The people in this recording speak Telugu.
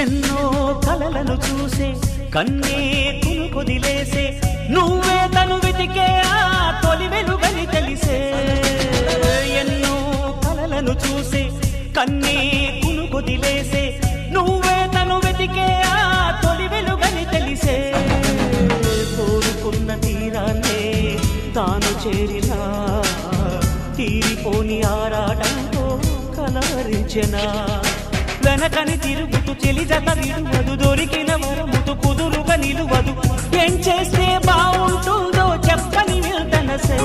ఎన్నో కలలను చూసే కన్నే కొదిలేసే నువ్వే తను వెతికే ఆ తొలి వెలుగని తెలిసే ఎన్నో కలలను చూసే కన్నే కొదిలేసే నువ్వే తను వెతికే ఆ తొలి వెలుగని తెలిసే కోరుకున్న తీరాన్నే తాను చేరినా తీరిపోని ఆరాటంతో కలవరించెనా వెనకని తిరుగుతూ చెలి జత విడువదు దొరికిన వరముతు కుదురుగా నిలువదు ఏం చేస్తే బాగుంటుందో చెప్పని వెళ్తనసే